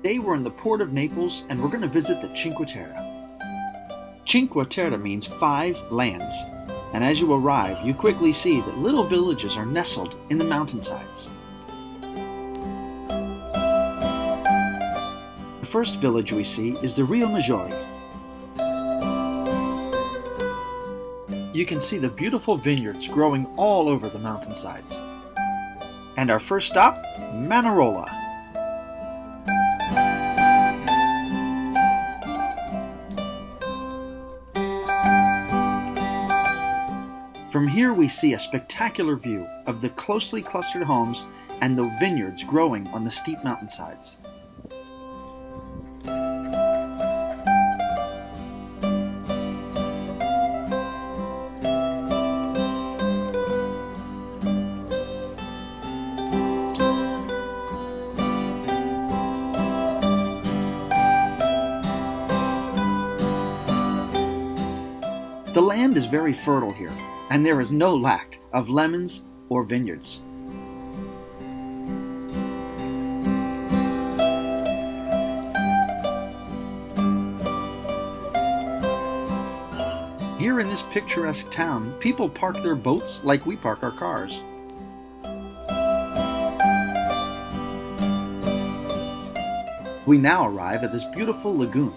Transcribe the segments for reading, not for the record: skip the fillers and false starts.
Today we're in the port of Naples and we're going to visit the Chinque Terra. Chinque Terra means 5 lands, and as you arrive, you quickly see that little villages are nestled in the mountainsides. The first village we see is the Rio Maggiore. You can see the beautiful vineyards growing all over the mountainsides. And our first stop, Manarola. From here we see a spectacular view of the closely clustered homes and the vineyards growing on the steep mountainsides. The land is very fertile here, and there is no lack of lemons or vineyards. Here in this picturesque town, people park their boats like we park our cars. We now arrive at this beautiful lagoon.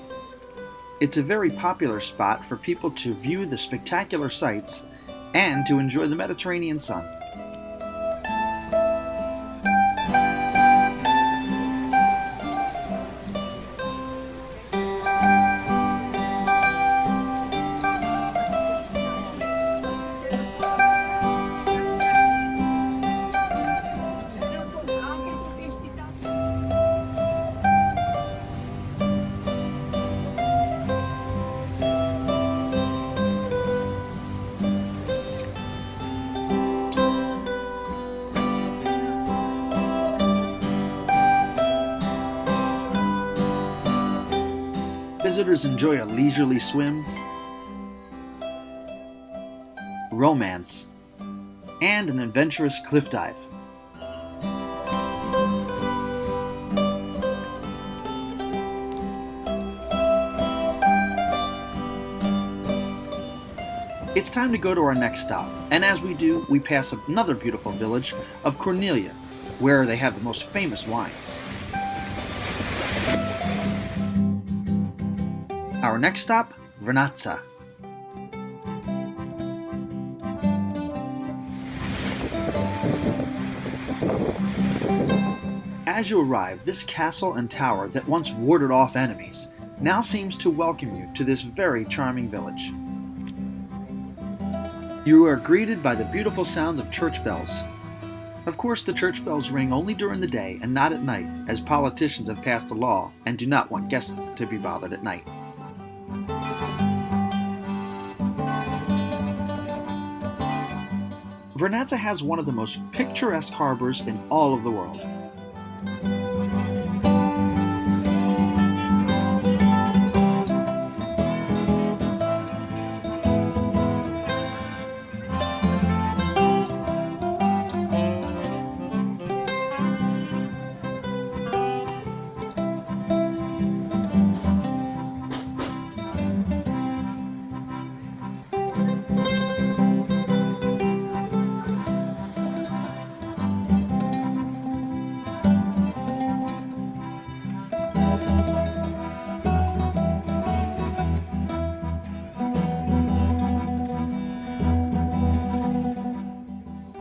It's a very popular spot for people to view the spectacular sights and to enjoy the Mediterranean sun. Visitors enjoy a leisurely swim, romance, and an adventurous cliff dive. It's time to go to our next stop, and as we do, we pass another beautiful village of Cornelia, where they have the most famous wines. Our next stop, Vernazza. As you arrive, this castle and tower that once warded off enemies now seems to welcome you to this very charming village. You are greeted by the beautiful sounds of church bells. Of course, the church bells ring only during the day and not at night, as politicians have passed a law and do not want guests to be bothered at night. Vernazza has one of the most picturesque harbors in all of the world.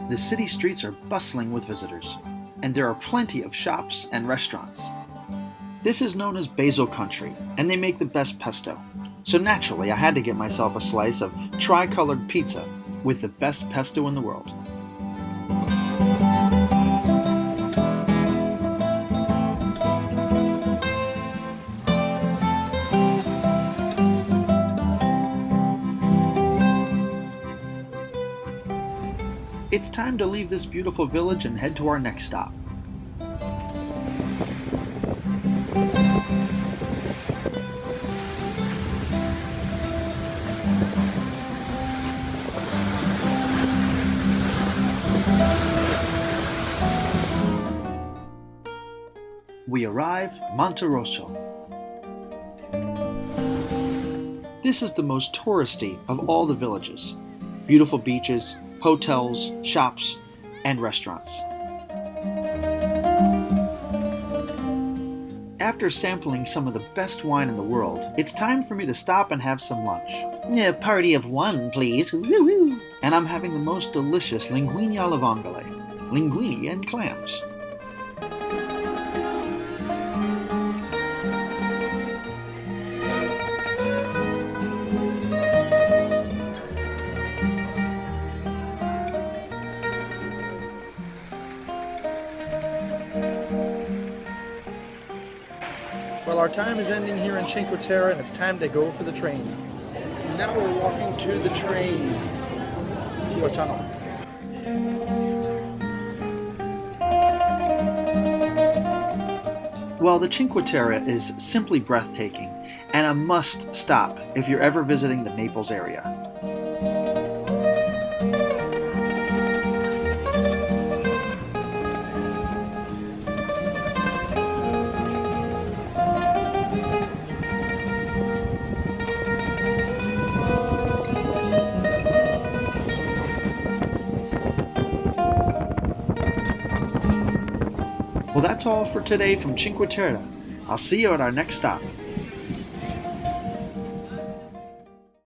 The city streets are bustling with visitors, and there are plenty of shops and restaurants. This is known as Basil Country, and they make the best pesto. So naturally, I had to get myself a slice of tri-colored pizza with the best pesto in the world. It's time to leave this beautiful village and head to our next stop. We arrive Monte Rosso. This is the most touristy of all the villages. Beautiful beaches, hotels, shops, and restaurants. After sampling some of the best wine in the world, it's time for me to stop and have some lunch. A party of one, please. Woo-hoo. And I'm having the most delicious linguine alla vongole. Linguine and clams. Well, our time is ending here in Chinque Terra, and it's time to go for the train. Now we're walking to the train through a tunnel. Well, the Chinque Terra is simply breathtaking, and a must stop if you're ever visiting the Naples area. Well, that's all for today from Chinque Terra. I'll see you at our next stop.